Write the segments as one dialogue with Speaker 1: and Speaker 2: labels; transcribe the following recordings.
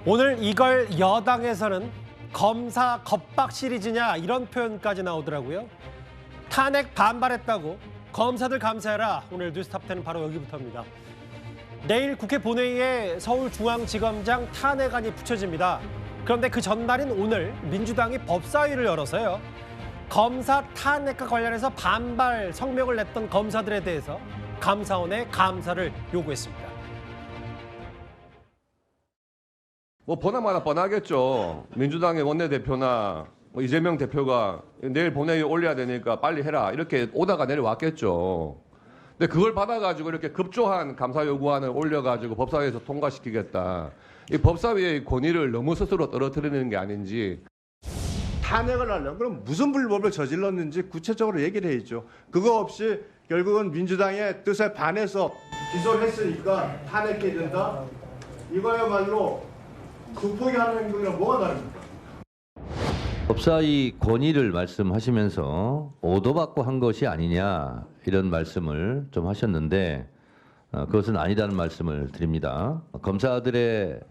Speaker 1: 오늘 이걸 여당에서는 검사 겁박 시리즈냐 이런 표현까지 나오더라고요. 탄핵 반발했다고 검사들 감사해라. 오늘 뉴스탑10은 바로 여기부터입니다. 내일 국회 본회의에 서울중앙지검장 탄핵안이 붙여집니다. 그런데 그 전날인 오늘 민주당이 법사위를 열어서요. 검사 탄핵과 관련해서 반발 성명을 냈던 검사들에 대해서 감사원에 감사를 요구했습니다.
Speaker 2: 뭐 보나마나 뻔하겠죠. 민주당의 원내대표나 이재명 대표가 내일 본회의에 올려야 되니까 빨리 해라 이렇게 오다가 내려왔겠죠. 근데 그걸 받아가지고 이렇게 급조한 감사 요구안을 올려가지고 법사위에서 통과시키겠다. 이 법사위의 권위를 너무 스스로 떨어뜨리는 게 아닌지.
Speaker 3: 탄핵을 하려면 그럼 무슨 불법을 저질렀는지 구체적으로 얘기를 해야죠. 그거 없이 결국은 민주당의 뜻에 반해서 기소를 했으니까 탄핵해야 된다. 이거야말로 극복하는 행동이랑 뭐가 다릅니까?
Speaker 4: 법사위 권위를 말씀하시면서 오도받고 한 것이 아니냐 이런 말씀을 좀 하셨는데 그것은 아니라는 말씀을 드립니다. 검사들의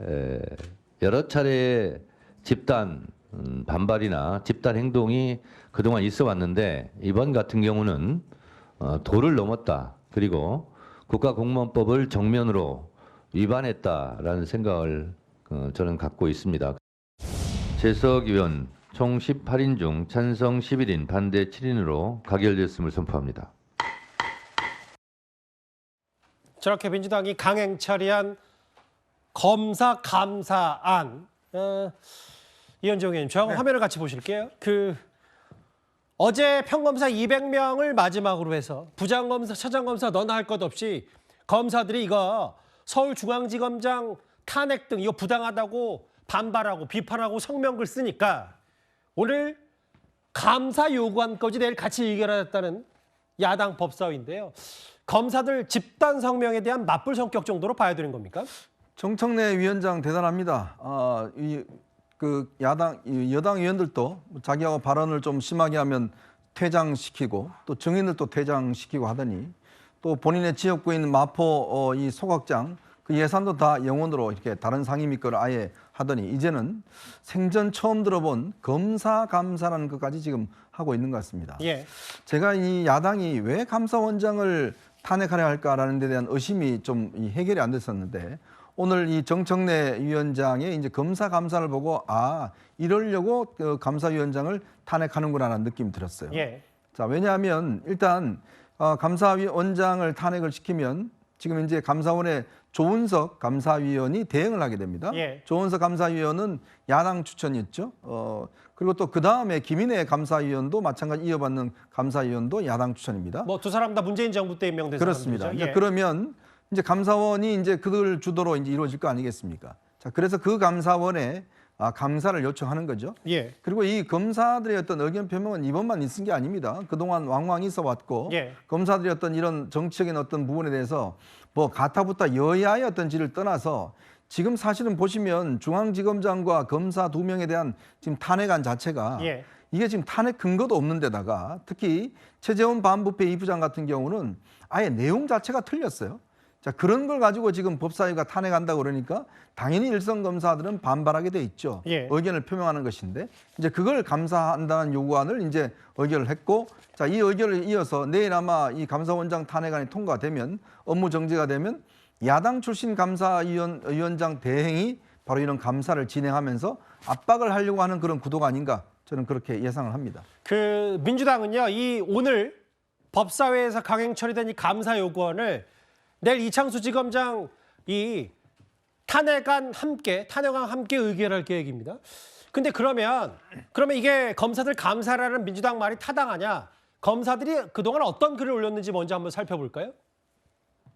Speaker 4: 여러 차례의 집단 반발이나 집단 행동이 그동안 있어 왔는데 이번 같은 경우는 도를 넘었다. 그리고 국가공무원법을 정면으로 위반했다라는 생각을 저는 갖고 있습니다. 재석 의원 총 18인 중 찬성 11인, 반대 7인으로 가결됐음을 선포합니다.
Speaker 1: 저렇게 민주당이 강행 처리한 검사 감사안. 이현정 의원님, 저하고 화면을 같이 보실게요. 어제 평검사 200명을 마지막으로 해서 부장검사, 차장검사 너나 할 것 없이 검사들이 이거 서울중앙지검장 탄핵 등 이거 부당하다고 반발하고 비판하고 성명글 쓰니까 오늘 감사 요구안까지 내일 같이 의결하겠다는 야당 법사위인데요. 검사들 집단 성명에 대한 맞불 성격 정도로 봐야 되는 겁니까?
Speaker 5: 정청래 위원장 대단합니다. 여당 의원들도 자기하고 발언을 좀 심하게 하면 퇴장시키고 또 증인을 또 퇴장시키고 하더니 또 본인의 지역구인 마포 이 소각장 그 예산도 다 영원으로 이렇게 다른 상임위 거를 아예 하더니 이제는 생전 처음 들어본 검사 감사라는 것까지 지금 하고 있는 것 같습니다.
Speaker 1: 예.
Speaker 5: 제가 이 야당이 왜 감사원장을 탄핵하려 할까라는 데 대한 의심이 좀 해결이 안 됐었는데 오늘 이 정청래 위원장의 이제 검사 감사를 보고 이러려고 그 감사위원장을 탄핵하는구나라는 느낌이 들었어요.
Speaker 1: 예.
Speaker 5: 자, 왜냐하면 일단 감사위원장을 탄핵을 시키면 지금 이제 감사원의 조은석 감사위원이 대행을 하게 됩니다.
Speaker 1: 예.
Speaker 5: 조은석 감사위원은 야당 추천이었죠. 그리고 또 그 다음에 김인혜 감사위원도 마찬가지 이어받는 감사위원도 야당 추천입니다.
Speaker 1: 뭐 두 사람 다 문재인 정부 때 임명된
Speaker 5: 그렇습니다.
Speaker 1: 사람들이죠. 예.
Speaker 5: 그러면 이제 감사원이 이제 그들 주도로 이제 이루어질 거 아니겠습니까? 자, 그래서 그 감사원에 감사를 요청하는 거죠.
Speaker 1: 예.
Speaker 5: 그리고 이 검사들의 어떤 의견 표명은 이번만 있은 게 아닙니다. 그동안 왕왕 있어 왔고
Speaker 1: 예.
Speaker 5: 검사들의 어떤 이런 정치적인 어떤 부분에 대해서 뭐 가타부타 여야의 어떤 질을 떠나서 지금 사실은 보시면 중앙지검장과 검사 2명에 대한 지금 탄핵안 자체가
Speaker 1: 예.
Speaker 5: 이게 지금 탄핵 근거도 없는 데다가 특히 최재원 반부패 2부장 같은 경우는 아예 내용 자체가 틀렸어요. 자, 그런 걸 가지고 지금 법사위가 탄핵한다고 그러니까 당연히 일선 검사들은 반발하게 돼 있죠.
Speaker 1: 예.
Speaker 5: 의견을 표명하는 것인데 이제 그걸 감사한다는 요구안을 이제 의결을 했고 자, 이 의결을 이어서 내일 아마 이 감사원장 탄핵안이 통과되면 업무 정지가 되면 야당 출신 감사위원장 대행이 바로 이런 감사를 진행하면서 압박을 하려고 하는 그런 구도가 아닌가 저는 그렇게 예상을 합니다.
Speaker 1: 민주당은요, 이 오늘 법사위에서 강행 처리된 이 감사 요구안을 내일 이창수 지검장 이 탄핵안 함께 의결할 계획입니다. 근데 그러면 이게 검사들 감사라는 민주당 말이 타당하냐? 검사들이 그동안 어떤 글을 올렸는지 먼저 한번 살펴볼까요?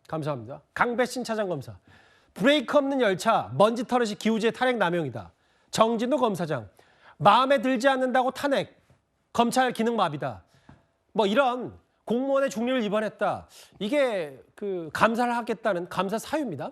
Speaker 1: 감사합니다. 강배신 차장검사. 브레이크 없는 열차, 먼지 털으시 기우제 탄핵 남용이다. 정진도 검사장. 마음에 들지 않는다고 탄핵. 검찰 기능 마비다. 뭐 이런 공무원의 중리를 위반했다. 이게 감사를 하겠다는 감사 사유입니다.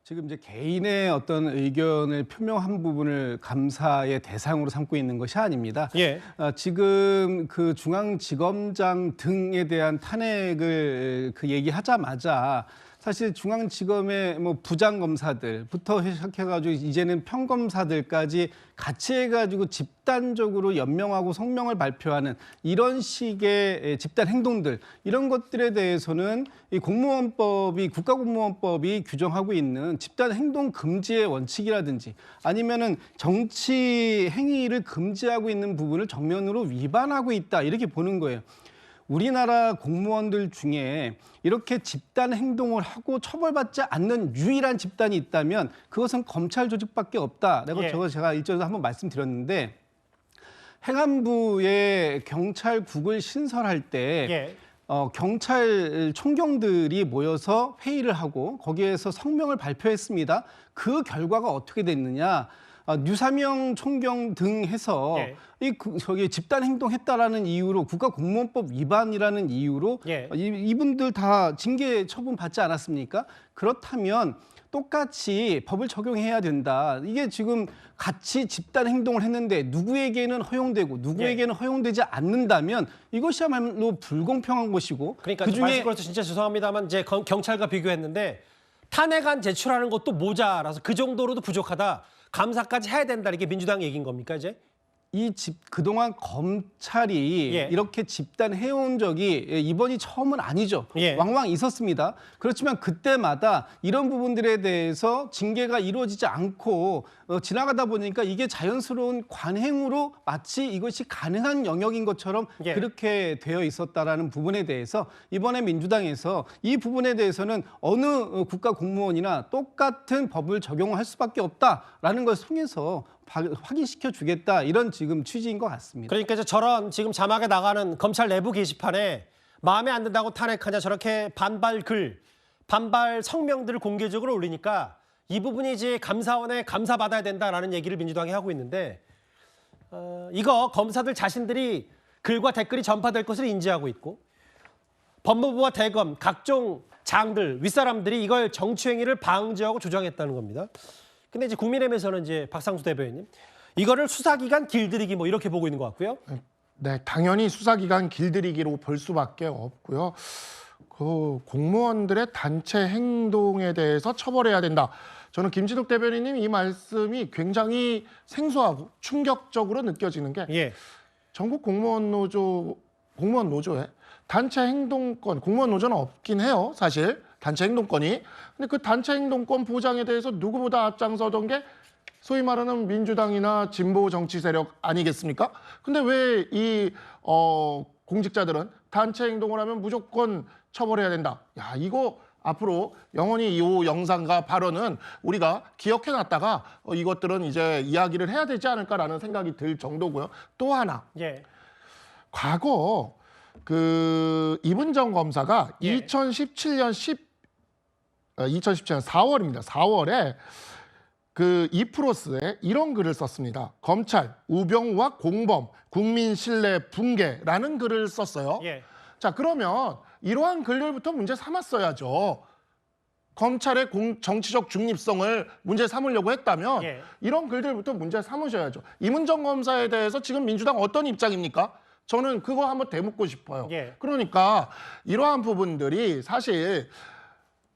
Speaker 6: 지금 이제 개인의 어떤 의견을 표명한 부분을 감사의 대상으로 삼고 있는 것이 아닙니다.
Speaker 1: 예.
Speaker 6: 지금 그 중앙지검장 등에 대한 탄핵을 얘기하자마자 사실 중앙지검의 뭐 부장 검사들부터 시작해가지고 이제는 평검사들까지 같이 해가지고 집단적으로 연명하고 성명을 발표하는 이런 식의 집단 행동들 이런 것들에 대해서는 이 공무원법이 국가공무원법이 규정하고 있는 집단 행동 금지의 원칙이라든지 아니면은 정치 행위를 금지하고 있는 부분을 정면으로 위반하고 있다 이렇게 보는 거예요. 우리나라 공무원들 중에 이렇게 집단 행동을 하고 처벌받지 않는 유일한 집단이 있다면 그것은 검찰 조직밖에 없다. 제가 일전에 한번 말씀드렸는데 행안부의 경찰국을 신설할 때 경찰 총경들이 모여서 회의를 하고 거기에서 성명을 발표했습니다. 그 결과가 어떻게 됐느냐? 류사명 총경 등 해서 저기 집단 행동했다라는 이유로 국가공무원법 위반이라는 이유로 이분들 다 징계 처분 받지 않았습니까? 그렇다면 똑같이 법을 적용해야 된다. 이게 지금 같이 집단 행동을 했는데 누구에게는 허용되고 누구에게는 허용되지 않는다면 이것이야말로 불공평한 것이고
Speaker 1: 그러니까
Speaker 6: 그중에
Speaker 1: 말씀 걸어서 진짜 죄송합니다만 이제 경찰과 비교했는데 탄핵안 제출하는 것도 모자라서 그 정도로도 부족하다. 감사까지 해야 된다. 이게 민주당 얘기인 겁니까 이제?
Speaker 6: 그동안 검찰이 이렇게 집단 해온 적이 이번이 처음은 아니죠. 왕왕 있었습니다. 그렇지만 그때마다 이런 부분들에 대해서 징계가 이루어지지 않고 지나가다 보니까 이게 자연스러운 관행으로 마치 이것이 가능한 영역인 것처럼 그렇게 되어 있었다라는 부분에 대해서 이번에 민주당에서 이 부분에 대해서는 어느 국가 공무원이나 똑같은 법을 적용할 수밖에 없다라는 걸 통해서 확인시켜 주겠다 이런 지금 취지인 것 같습니다.
Speaker 1: 그러니까 이제 저런 지금 자막에 나가는 검찰 내부 게시판에 마음에 안 든다고 탄핵하냐 저렇게 반발 성명들을 공개적으로 올리니까 이 부분이 이제 감사원에 감사받아야 된다라는 얘기를 민주당이 하고 있는데 이거 검사들 자신들이 글과 댓글이 전파될 것을 인지하고 있고 법무부와 대검 각종 장들 윗사람들이 이걸 정치행위를 방지하고 조정했다는 겁니다. 근데 이제 국민의힘에서는 이제 박상수 대변인님 이거를 수사기관 길들이기 뭐 이렇게 보고 있는 것 같고요.
Speaker 7: 네, 당연히 수사기관 길들이기로 볼 수밖에 없고요. 그 공무원들의 단체 행동에 대해서 처벌해야 된다. 저는 김진욱 대변인님 이 말씀이 굉장히 생소하고 충격적으로 느껴지는 게 전국 공무원 노조에 단체 행동권, 공무원 노조는 없긴 해요, 사실. 단체 행동권이. 근데 그 단체 행동권 보장에 대해서 누구보다 앞장서던 게 소위 말하는 민주당이나 진보 정치 세력 아니겠습니까? 근데 왜 이 공직자들은 단체 행동을 하면 무조건 처벌해야 된다. 야, 이거 앞으로 영원히 이 영상과 발언은 우리가 기억해놨다가 이것들은 이제 이야기를 해야 되지 않을까라는 생각이 들 정도고요. 또 하나, 과거 그 이문정 검사가 2017년 4월입니다. 4월에 그 이프로스에 이런 글을 썼습니다. 검찰, 우병우와 공범, 국민 신뢰 붕괴라는 글을 썼어요. 자, 그러면 이러한 글들부터 문제 삼았어야죠. 검찰의 정치적 중립성을 문제 삼으려고 했다면 이런 글들부터 문제 삼으셔야죠. 이문정 검사에 대해서 지금 민주당 어떤 입장입니까? 저는 그거 한번 되묻고 싶어요. 그러니까 이러한 부분들이 사실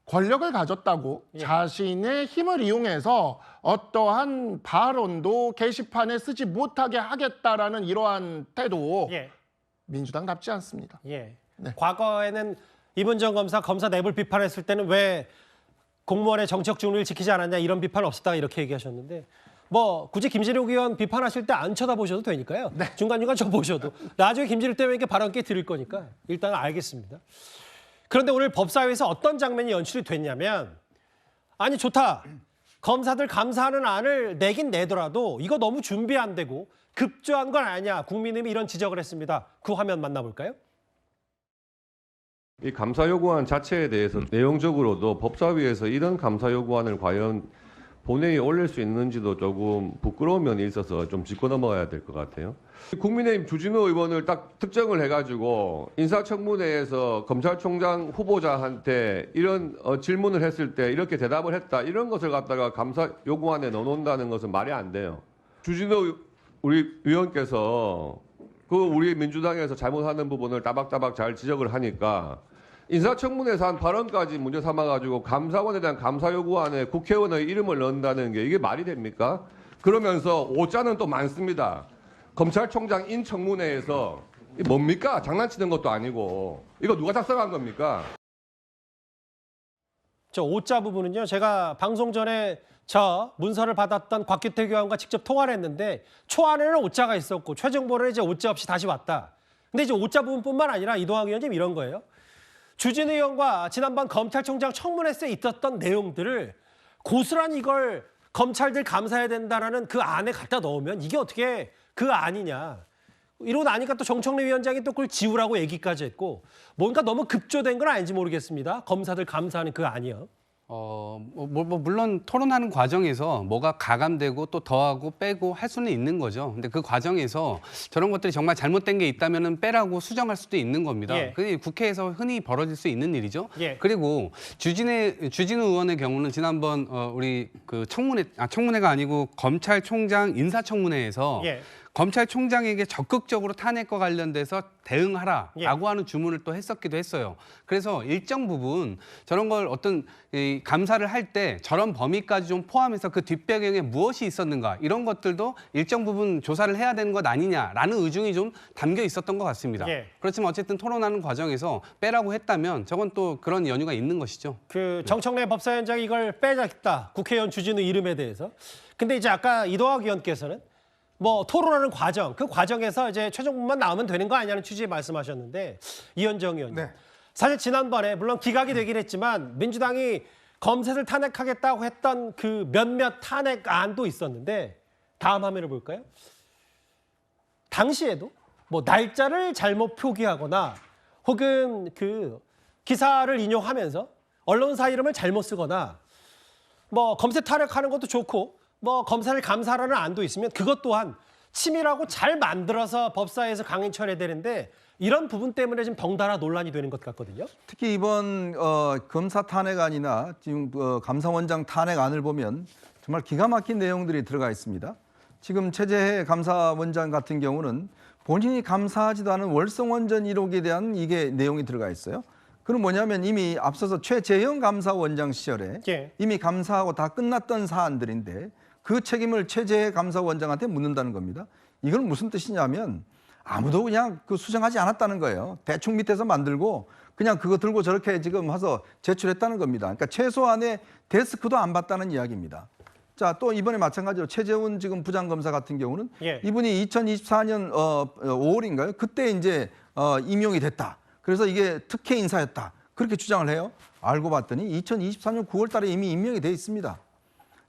Speaker 7: 권력을 가졌다고 자신의 힘을 이용해서 어떠한 발언도 게시판에 쓰지 못하게 하겠다라는 이러한 태도 민주당답지 않습니다.
Speaker 1: 과거에는 이문정 검사 내부를 비판했을 때는 왜 공무원의 정치적 중립을 지키지 않았냐 이런 비판 없었다 이렇게 얘기하셨는데 뭐 굳이 김진욱 의원 비판하실 때 안 쳐다보셔도 되니까요. 중간중간 쳐보셔도 나중에 김진욱 대변인 이렇게 발언 꽤 드릴 거니까 일단 알겠습니다. 그런데 오늘 법사위에서 어떤 장면이 연출이 됐냐면 아니 좋다. 검사들 감사하는 안을 내긴 내더라도 이거 너무 준비 안 되고 급조한 건 아니냐. 국민의힘이 이런 지적을 했습니다. 그 화면 만나볼까요?
Speaker 2: 이 감사 요구안 자체에 대해서 내용적으로도 법사위에서 이런 감사 요구안을 과연 본회의에 올릴 수 있는지도 조금 부끄러운 면이 있어서 좀 짚고 넘어가야 될 것 같아요. 국민의힘 주진우 의원을 딱 특정을 해가지고 인사청문회에서 검찰총장 후보자한테 이런 질문을 했을 때 이렇게 대답을 했다 이런 것을 갖다가 감사 요구안에 넣어놓는다는 것은 말이 안 돼요. 주진우 우리 의원께서 그 우리 민주당에서 잘못하는 부분을 따박따박 잘 지적을 하니까 인사청문회에서 한 발언까지 문제 삼아가지고 감사원에 대한 감사 요구안에 국회의원의 이름을 넣는다는 게 이게 말이 됩니까? 그러면서 오자는 또 많습니다. 검찰총장 인청문회에서 이게 뭡니까? 장난치는 것도 아니고 이거 누가 작성한 겁니까?
Speaker 1: 저 오자 부분은요. 제가 방송 전에 저 문서를 받았던 곽규택 의원과 직접 통화를 했는데 초안에는 오자가 있었고 최종본은 이제 오자 없이 다시 왔다. 근데 이제 오자 부분뿐만 아니라 이동학 의원님 이런 거예요. 주진우 의원과 지난번 검찰총장 청문회에 있었던 내용들을 고스란히 이걸 검찰들 감사해야 된다라는 그 안에 갖다 넣으면 이게 어떻게 그 안이냐. 이러고 나니까 또 정청래 위원장이 또 그걸 지우라고 얘기까지 했고 뭔가 너무 급조된 건 아닌지 모르겠습니다. 검사들 감사하는 그 안이요.
Speaker 8: 물론 토론하는 과정에서 뭐가 가감되고 또 더하고 빼고 할 수는 있는 거죠. 근데 그 과정에서 저런 것들이 정말 잘못된 게 있다면은 빼라고 수정할 수도 있는 겁니다.
Speaker 1: 예.
Speaker 8: 그게 국회에서 흔히 벌어질 수 있는 일이죠.
Speaker 1: 예.
Speaker 8: 그리고 주진우 의원의 경우는 지난번 우리 그 청문회가 아니고 검찰총장 인사청문회에서
Speaker 1: 예.
Speaker 8: 검찰총장에게 적극적으로 탄핵과 관련돼서 대응하라라고
Speaker 1: 예.
Speaker 8: 하는 주문을 또 했었기도 했어요. 그래서 일정 부분 저런 걸 어떤 이 감사를 할 때 저런 범위까지 좀 포함해서 그 뒷배경에 무엇이 있었는가 이런 것들도 일정 부분 조사를 해야 되는 것 아니냐라는 의중이 좀 담겨 있었던 것 같습니다.
Speaker 1: 예.
Speaker 8: 그렇지만 어쨌든 토론하는 과정에서 빼라고 했다면 저건 또 그런 연유가 있는 것이죠.
Speaker 1: 그 정청래 법사위원장이 이걸 빼자겠다. 국회의원 주진우 이름에 대해서. 근데 이제 아까 이동학 의원께서는 뭐 토론하는 과정, 그 과정에서 이제 최종문만 나오면 되는 거 아니냐는 취지의 말씀하셨는데 이현정 의원님.
Speaker 7: 네.
Speaker 1: 사실 지난번에 물론 기각이 되긴 했지만 민주당이 검사를 탄핵하겠다고 했던 그 몇몇 탄핵안도 있었는데 다음 화면을 볼까요? 당시에도 뭐 날짜를 잘못 표기하거나 혹은 그 기사를 인용하면서 언론사 이름을 잘못 쓰거나 뭐 검사 탄핵하는 것도 좋고 뭐 검사를 감사하라는 안도 있으면 그것 또한 치밀하고 잘 만들어서 법사위에서 강행 처리해야 되는데 이런 부분 때문에 지금 덩달아 논란이 되는 것 같거든요.
Speaker 5: 특히 이번 검사 탄핵안이나 지금 감사원장 탄핵안을 보면 정말 기가 막힌 내용들이 들어가 있습니다. 지금 최재해 감사원장 같은 경우는 본인이 감사하지도 않은 월성원전 1호기에 대한 이게 내용이 들어가 있어요. 그건 뭐냐면 이미 앞서서 최재형 감사원장 시절에
Speaker 1: 예.
Speaker 5: 이미 감사하고 다 끝났던 사안들인데 그 책임을 최재해 감사원장한테 묻는다는 겁니다. 이건 무슨 뜻이냐면 아무도 그냥 그 수정하지 않았다는 거예요. 대충 밑에서 만들고 그냥 그거 들고 저렇게 지금 와서 제출했다는 겁니다. 그러니까 최소한의 데스크도 안 봤다는 이야기입니다. 자, 또 이번에 마찬가지로 최재훈 지금 부장검사 같은 경우는
Speaker 1: 예.
Speaker 5: 이분이 2024년 5월인가요? 그때 이제 임용이 됐다. 그래서 이게 특혜 인사였다. 그렇게 주장을 해요. 알고 봤더니 2024년 9월 달에 이미 임명이 돼 있습니다.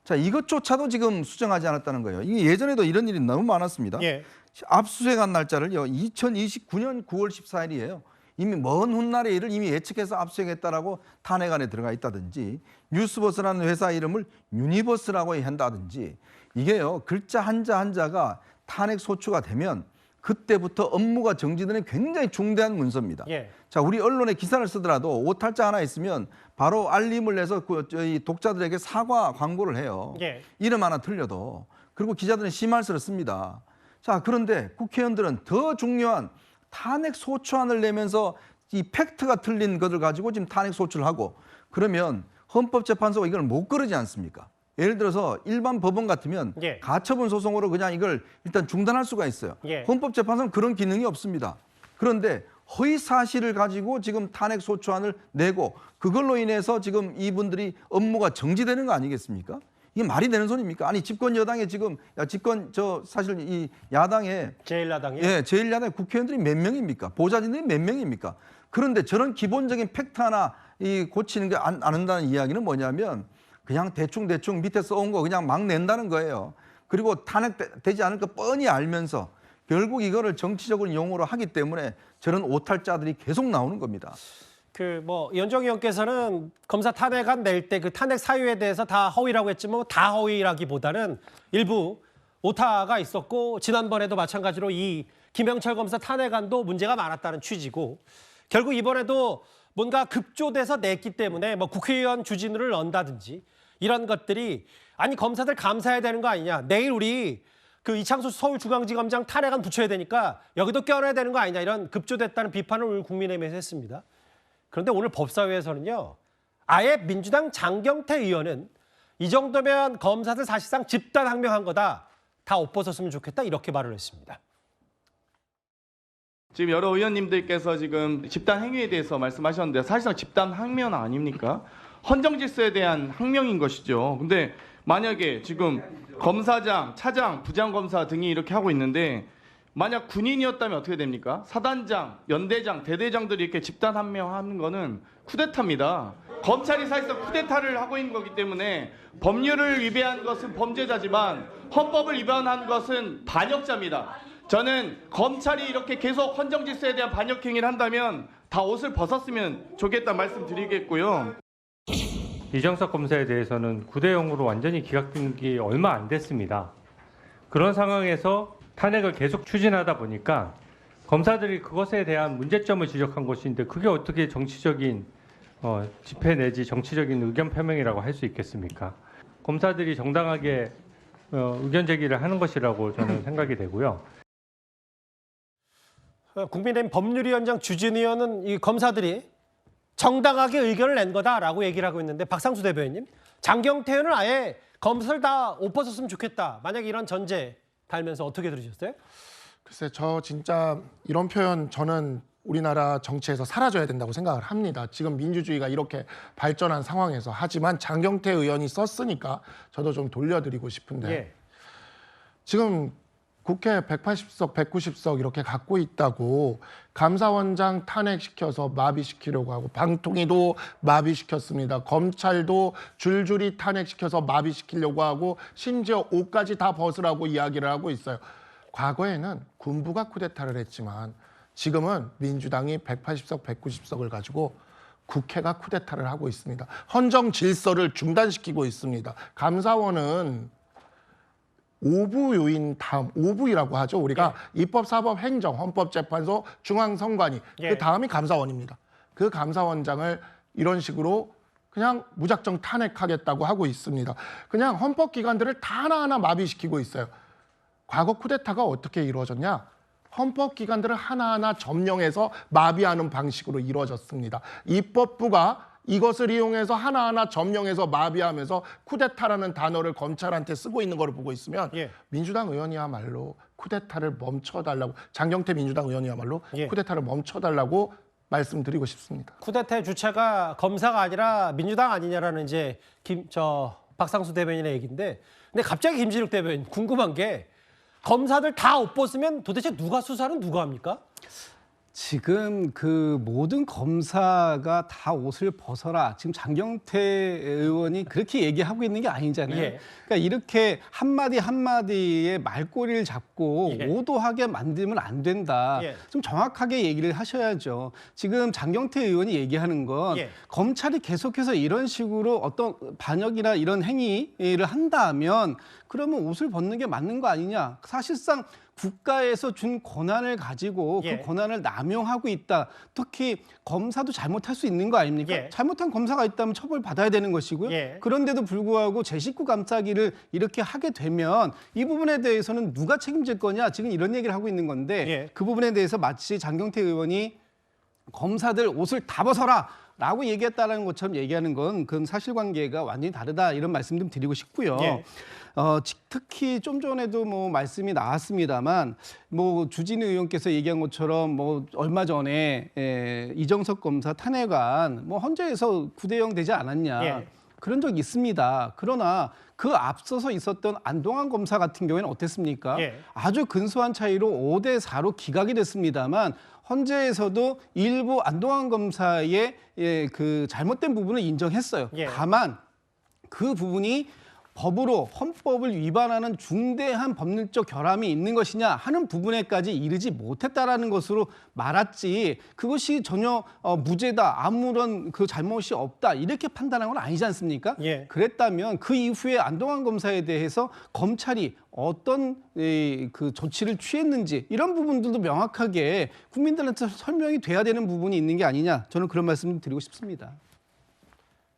Speaker 5: 자, 이것조차도 지금 수정하지 않았다는 거예요. 이게 예전에도 이런 일이 너무 많았습니다.
Speaker 1: 예.
Speaker 5: 압수수색한 날짜를요. 2029년 9월 14일이에요. 이미 먼 훗날의 일을 이미 예측해서 압수수색했다라고 탄핵안에 들어가 있다든지 뉴스버스라는 회사 이름을 유니버스라고 한다든지 이게요. 글자 한자 한자가 탄핵 소추가 되면 그때부터 업무가 정지되는 굉장히 중대한 문서입니다.
Speaker 1: 예.
Speaker 5: 자, 우리 언론에 기사를 쓰더라도 오탈자 하나 있으면 바로 알림을 내서 저희 독자들에게 사과 광고를 해요.
Speaker 1: 예.
Speaker 5: 이름 하나 틀려도. 그리고 기자들은 심할서를 씁니다. 자, 그런데 국회의원들은 더 중요한 탄핵 소추안을 내면서 이 팩트가 틀린 것을 가지고 지금 탄핵 소추를 하고 그러면 헌법재판소가 이걸 못 거르지 않습니까? 예를 들어서 일반 법원 같으면
Speaker 1: 예.
Speaker 5: 가처분 소송으로 그냥 이걸 일단 중단할 수가 있어요.
Speaker 1: 예.
Speaker 5: 헌법재판소는 그런 기능이 없습니다. 그런데 허위 사실을 가지고 지금 탄핵 소추안을 내고 그걸로 인해서 지금 이분들이 업무가 정지되는 거 아니겠습니까? 이게 말이 되는 소리입니까? 아니 집권 여당에 지금 사실 이 야당에
Speaker 1: 제1야당이요?
Speaker 5: 예, 제1야당 국회의원들이 몇 명입니까? 보좌진들이 몇 명입니까? 그런데 저런 기본적인 팩트 하나 이 고치는 게 안 한다는 이야기는 뭐냐면 그냥 대충 밑에 써온 거 그냥 막 낸다는 거예요. 그리고 탄핵되지 않을 거 뻔히 알면서 결국 이거를 정치적으로 용어로 하기 때문에 저런 오탈자들이 계속 나오는 겁니다.
Speaker 1: 그 뭐 이현정 의원께서는 검사 탄핵안 낼 때 그 탄핵 사유에 대해서 다 허위라고 했지 뭐 다 허위라기보다는 일부 오타가 있었고 지난번에도 마찬가지로 이 김영철 검사 탄핵안도 문제가 많았다는 취지고 결국 이번에도 뭔가 급조돼서 냈기 때문에 뭐 국회의원 주진우를 넣는다든지 이런 것들이 아니 검사들 감사해야 되는 거 아니냐. 내일 우리 그 이창수 서울중앙지검장 탄핵안 붙여야 되니까 여기도 껴넣어야 되는 거 아니냐. 이런 급조됐다는 비판을 오늘 국민의힘에서 했습니다. 그런데 오늘 법사위에서는요. 아예 민주당 장경태 의원은 이 정도면 검사들 사실상 집단 항명한 거다. 다 옷 벗었으면 좋겠다. 이렇게 말을 했습니다.
Speaker 9: 지금 여러 의원님들께서 지금 집단 행위에 대해서 말씀하셨는데 사실상 집단 항명 아닙니까? 헌정 질서에 대한 항명인 것이죠. 근데 만약에 지금 검사장, 차장, 부장검사 등이 이렇게 하고 있는데 만약 군인이었다면 어떻게 됩니까? 사단장, 연대장, 대대장들이 이렇게 집단 항명하는 거는 쿠데타입니다. 검찰이 사실상 쿠데타를 하고 있는 거기 때문에 법률을 위배한 것은 범죄자지만 헌법을 위반한 것은 반역자입니다. 저는 검찰이 이렇게 계속 헌정 질서에 대한 반역 행위를 한다면 다 옷을 벗었으면 좋겠다 말씀드리겠고요.
Speaker 10: 이정석 검사에 대해서는 9대0으로 완전히 기각된 게 얼마 안 됐습니다. 그런 상황에서 탄핵을 계속 추진하다 보니까 검사들이 그것에 대한 문제점을 지적한 것인데 그게 어떻게 정치적인 집회 내지 정치적인 의견 표명이라고 할 수 있겠습니까? 검사들이 정당하게 의견 제기를 하는 것이라고 저는 생각이 되고요.
Speaker 1: 국민의힘 법률위원장 주진 의원은 이 검사들이 정당하게 의견을 낸 거다라고 얘기를 하고 있는데 박상수 대변인, 장경태 의원은 아예 검사를 다 옷 벗었으면 좋겠다. 만약에 이런 전제 달면서 어떻게 들으셨어요?
Speaker 7: 글쎄, 저 진짜 이런 표현 저는 우리나라 정치에서 사라져야 된다고 생각을 합니다. 지금 민주주의가 이렇게 발전한 상황에서. 하지만 장경태 의원이 썼으니까 저도 좀 돌려드리고 싶은데
Speaker 1: 예.
Speaker 7: 지금 국회 180석, 190석 이렇게 갖고 있다고 감사원장 탄핵시켜서 마비시키려고 하고 방통위도 마비시켰습니다. 검찰도 줄줄이 탄핵시켜서 마비시키려고 하고 심지어 옷까지 다 벗으라고 이야기를 하고 있어요. 과거에는 군부가 쿠데타를 했지만 지금은 민주당이 180석, 190석을 가지고 국회가 쿠데타를 하고 있습니다. 헌정 질서를 중단시키고 있습니다. 감사원은 5부 요인 다음 5부이라고 하죠. 우리가 입법, 사법, 행정, 헌법재판소, 중앙선관위 그 다음이 감사원입니다. 그 감사원장을 이런 식으로 그냥 무작정 탄핵하겠다고 하고 있습니다. 그냥 헌법기관들을 다 하나하나 마비시키고 있어요. 과거 쿠데타가 어떻게 이루어졌냐? 헌법기관들을 하나하나 점령해서 마비하는 방식으로 이루어졌습니다. 입법부가 이것을 이용해서 하나하나 점령해서 마비하면서 쿠데타라는 단어를 검찰한테 쓰고 있는 걸 보고 있으면 민주당 의원이야말로 쿠데타를 멈춰달라고, 장경태 민주당 의원이야말로 쿠데타를 멈춰달라고 말씀드리고 싶습니다.
Speaker 1: 쿠데타의 주체가 검사가 아니라 민주당 아니냐라는 이제 박상수 대변인의 얘기인데, 근데 갑자기 김진욱 대변인 궁금한 게 검사들 다 옷 벗으면 도대체 누가 수사는 누가 합니까?
Speaker 6: 지금 그 모든 검사가 다 옷을 벗어라. 지금 장경태 의원이 그렇게 얘기하고 있는 게 아니잖아요. 그러니까 이렇게 한마디 한마디에 말꼬리를 잡고 오도하게 만들면 안 된다. 좀 정확하게 얘기를 하셔야죠. 지금 장경태 의원이 얘기하는 건 검찰이 계속해서 이런 식으로 어떤 반역이나 이런 행위를 한다면 그러면 옷을 벗는 게 맞는 거 아니냐. 사실상 국가에서 준 권한을 가지고 그 권한을 남용하고 있다. 특히 검사도 잘못할 수 있는 거 아닙니까? 잘못한 검사가 있다면 처벌받아야 되는 것이고요. 그런데도 불구하고 제 식구 감싸기를 이렇게 하게 되면 이 부분에 대해서는 누가 책임질 거냐. 지금 이런 얘기를 하고 있는 건데 그 부분에 대해서 마치 장경태 의원이 검사들 옷을 다 벗어라. 라고 얘기했다는 것처럼 얘기하는 건 그건 사실관계가 완전히 다르다 이런 말씀 좀 드리고 싶고요. 특히 좀 전에도 뭐 말씀이 나왔습니다만 뭐 주진우 의원께서 얘기한 것처럼 뭐 얼마 전에 이정석 검사 탄핵안 뭐 헌재에서 9대0 되지 않았냐. 그런 적 있습니다. 그러나 그 앞서서 있었던 안동환 검사 같은 경우에는 어땠습니까? 아주 근소한 차이로 5대4로 기각이 됐습니다만 헌재에서도 일부 안동환 검사의 그 잘못된 부분을 인정했어요. 다만 그 부분이 법으로 헌법을 위반하는 중대한 법률적 결함이 있는 것이냐 하는 부분에까지 이르지 못했다라는 것으로 말았지 그것이 전혀 무죄다 아무런 그 잘못이 없다 이렇게 판단한 건 아니지 않습니까? 그랬다면 그 이후에 안동환 검사에 대해서 검찰이 어떤 그 조치를 취했는지 이런 부분들도 명확하게 국민들한테 설명이 돼야 되는 부분이 있는 게 아니냐 저는 그런 말씀을 드리고 싶습니다.